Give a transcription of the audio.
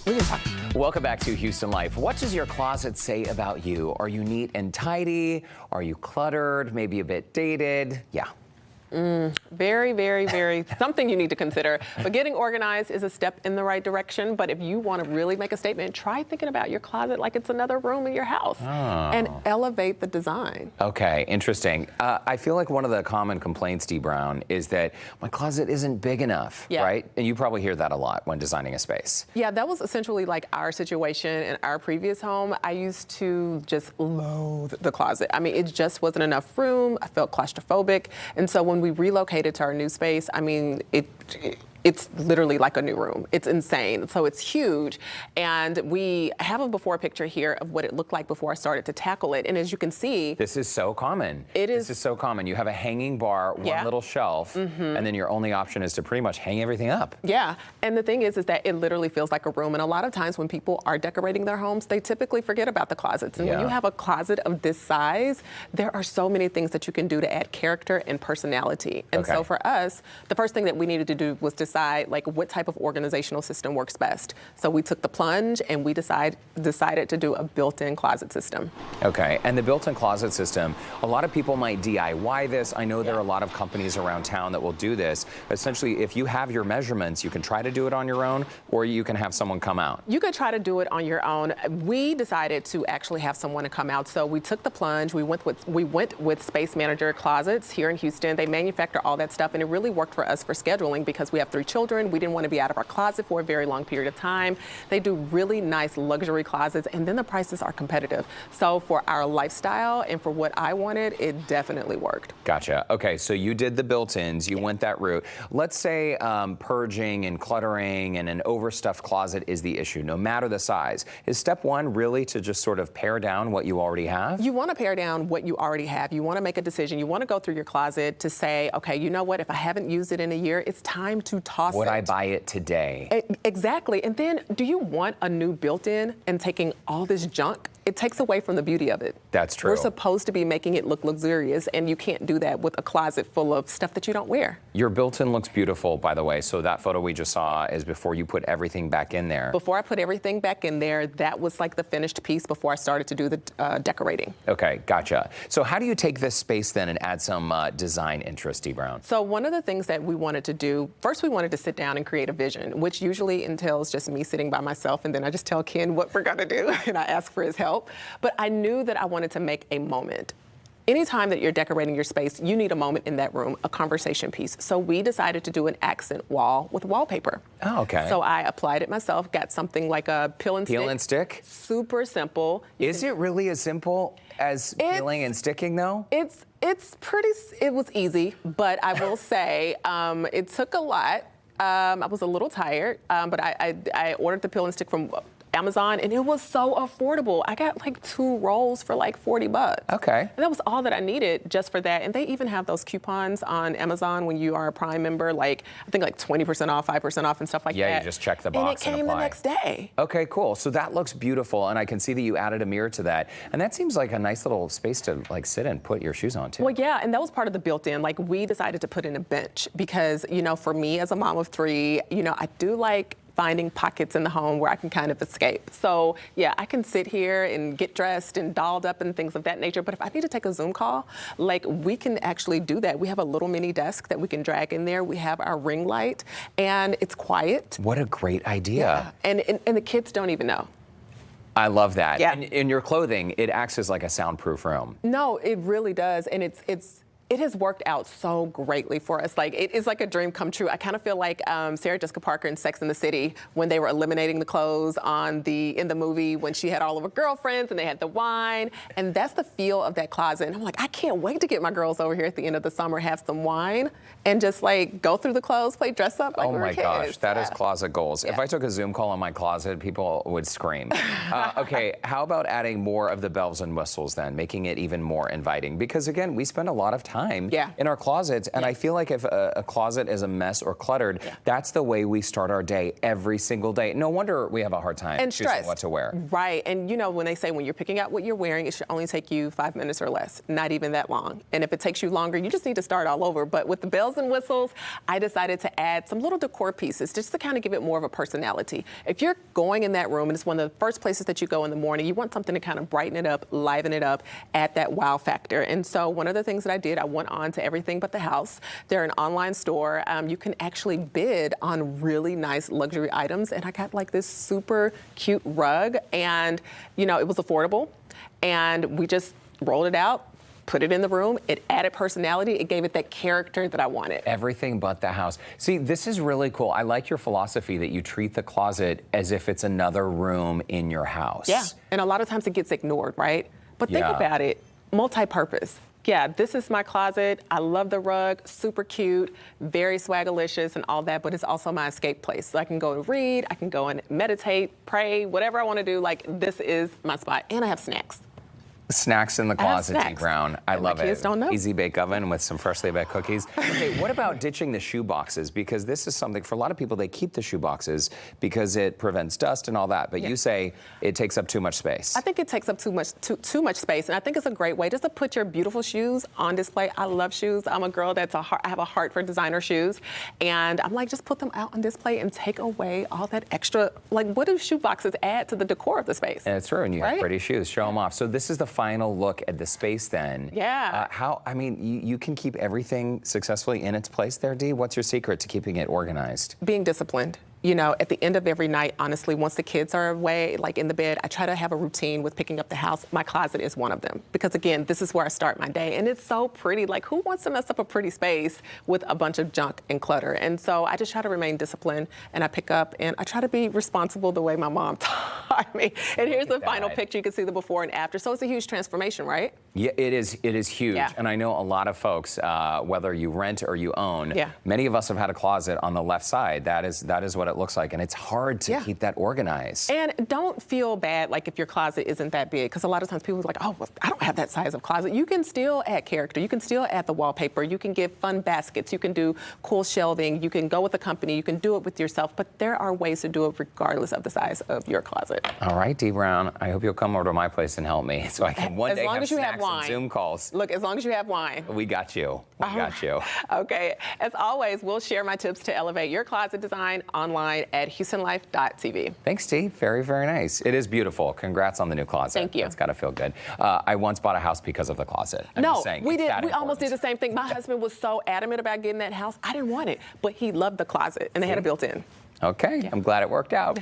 We can talk. Welcome back to Houston Life. What does your closet say about you? Are you neat and tidy? Are you cluttered? Maybe a bit dated? Yeah. Very, very, very something you need to consider. But getting organized is a step in the right direction. But if you want to really make a statement, try thinking about your closet like it's another room in your house and elevate the design. Okay, interesting. I feel like one of the common complaints, Dee Brown, is that my closet isn't big enough, right? And you probably hear that a lot when designing a space. Yeah, that was essentially like our situation in our previous home. I used to just loathe the closet. I mean, it just wasn't enough room. I felt claustrophobic. And so when we relocated to our new space, I mean, it's literally like a new room. It's insane. So it's huge. And we have a before picture here of what it looked like before I started to tackle it. And as you can see, this is so common. This is so common. You have a hanging bar, one little shelf, and then your only option is to pretty much hang everything up. Yeah. And the thing is that it literally feels like a room. And a lot of times when people are decorating their homes, they typically forget about the closets. And when you have a closet of this size, there are so many things that you can do to add character and personality. And so for us, the first thing that we needed to do was decide like what type of organizational system works best. So we took the plunge and we decided to do a built-in closet system. Okay, and the built-in closet system, a lot of people might DIY this. I know there are a lot of companies around town that will do this. Essentially, if you have your measurements, you can try to do it on your own, or you can have someone come out. You could try to do it on your own. We decided to actually have someone to come out. So we took the plunge. We went with Space Manager Closets here in Houston. They manufacture all that stuff, and it really worked for us for scheduling because we have 3 children. We didn't want to be out of our closet for a very long period of time. They do really nice luxury closets, and then the prices are competitive. So for our lifestyle and for what I wanted, it definitely worked. Gotcha. Okay, so you did the built-ins. You went that route. Let's say purging and cluttering and an overstuffed closet is the issue, no matter the size. Is step 1 really to just sort of pare down what you already have? You want to pare down what you already have. You want to make a decision. You want to go through your closet to say, okay, you know what? If I haven't used it in a year, it's time to toss it. Would I buy it today? Exactly. And then do you want a new built-in and taking all this junk? It takes away from the beauty of it. That's true. We're supposed to be making it look luxurious, and you can't do that with a closet full of stuff that you don't wear. Your built-in looks beautiful, by the way. So that photo we just saw is before you put everything back in there. Before I put everything back in there, that was like the finished piece before I started to do the decorating. Okay, gotcha. So how do you take this space then and add some design interest, Dee Brown? So one of the things that we wanted to do, first we wanted to sit down and create a vision, which usually entails just me sitting by myself, and then I just tell Ken what we're gonna do, and I ask for his help. But I knew that I wanted to make a moment. Anytime that you're decorating your space, you need a moment in that room, a conversation piece. So we decided to do an accent wall with wallpaper. Oh, okay. So I applied it myself, got something like a peel and stick. Peel and stick? Super simple. Is it really as simple as peeling and sticking, though? It was easy, but I will say it took a lot. I was a little tired, but I ordered the peel and stick from Amazon, and it was so affordable. I got like 2 rolls for like $40. Okay. And that was all that I needed just for that. And they even have those coupons on Amazon when you are a Prime member, like I think like 20% off, 5% off and stuff like that. Yeah, you just check the box and it came the next day. Okay, cool. So that looks beautiful, and I can see that you added a mirror to that. And that seems like a nice little space to like sit and put your shoes on too. Well, yeah, and that was part of the built-in. Like we decided to put in a bench because, you know, for me as a mom of 3, you know, I do like finding pockets in the home where I can kind of escape. So yeah, I can sit here and get dressed and dolled up and things of that nature. But if I need to take a Zoom call, like we can actually do that. We have a little mini desk that we can drag in there. We have our ring light, and it's quiet. What a great idea. Yeah. And the kids don't even know. I love that. Yeah. And in your clothing, it acts as like a soundproof room. No, it really does. And it has worked out so greatly for us. Like, it is like a dream come true. I kind of feel like Sarah Jessica Parker in Sex and the City when they were eliminating the clothes in the movie when she had all of her girlfriends and they had the wine. And that's the feel of that closet. And I'm like, I can't wait to get my girls over here at the end of the summer, have some wine, and just like go through the clothes, play dress up like we were kids. Oh my gosh, that is closet goals. Yeah. If I took a Zoom call on my closet, people would scream. Okay, how about adding more of the bells and whistles then, making it even more inviting? Because again, we spend a lot of time time Yeah. in our closets. And I feel like if a closet is a mess or cluttered, that's the way we start our day every single day. No wonder we have a hard time choosing what to wear. Right. And you know, when they say when you're picking out what you're wearing, it should only take you 5 minutes or less, not even that long. And if it takes you longer, you just need to start all over. But with the bells and whistles, I decided to add some little decor pieces just to kind of give it more of a personality. If you're going in that room and it's one of the first places that you go in the morning, you want something to kind of brighten it up, liven it up, add that wow factor. And so one of the things that I did, I went on to Everything But the House. They're an online store. You can actually bid on really nice luxury items. And I got like this super cute rug, and you know, it was affordable. And we just rolled it out, put it in the room. It added personality. It gave it that character that I wanted. Everything but the house. See, this is really cool. I like your philosophy that you treat the closet as if it's another room in your house. Yeah, and a lot of times it gets ignored, right? But think about it, multi-purpose. Yeah, this is my closet. I love the rug, super cute, very swagalicious and all that, but it's also my escape place. So I can go and read, I can go and meditate, pray, whatever I want to do. Like, this is my spot. And I have snacks. Snacks in the closet, Dee Brown. I love it. My kids don't know. Easy bake oven with some freshly baked cookies. Okay, what about ditching the shoe boxes? Because this is something, for a lot of people, they keep the shoe boxes because it prevents dust and all that. But you say it takes up too much space. I think it takes up too much space, and I think it's a great way just to put your beautiful shoes on display. I love shoes. I'm a girl I have a heart for designer shoes, and I'm like, just put them out on display and take away all that extra. Like, what do shoe boxes add to the decor of the space? And it's true, and you have pretty shoes. Show them off. So this is the final look at the space then. Yeah. I mean, you can keep everything successfully in its place there, Dee. What's your secret to keeping it organized? Being disciplined. You know, at the end of every night, honestly, once the kids are away, like in the bed, I try to have a routine with picking up the house. My closet is one of them. Because again, this is where I start my day. And it's so pretty. Like, who wants to mess up a pretty space with a bunch of junk and clutter? And so I just try to remain disciplined, and I pick up, and I try to be responsible the way my mom taught me. And here's the final picture. You can see the before and after. So it's a huge transformation, right? Yeah, it is huge. Yeah. And I know a lot of folks, whether you rent or you own, many of us have had a closet on the left side. That is what it looks like. And it's hard to keep that organized. And don't feel bad, like, if your closet isn't that big, because a lot of times people are like, oh, well, I don't have that size of closet. You can still add character. You can still add the wallpaper. You can get fun baskets. You can do cool shelving. You can go with a company. You can do it with yourself. But there are ways to do it regardless of the size of your closet. All right, Dee Brown, I hope you'll come over to my place and help me so I can one day have snacks and Zoom calls. Look, as long as you have wine. We got you. We got you. Okay. As always, we'll share my tips to elevate your closet design online at HoustonLife.tv. Thanks, Dee. Very, very nice. It is beautiful. Congrats on the new closet. Thank you. It's got to feel good. I once bought a house because of the closet. I'm just saying, we did. We important. almost did the same thing. My husband was so adamant about getting that house. I didn't want it, but he loved the closet, and they had it built in. Okay. I'm glad it worked out.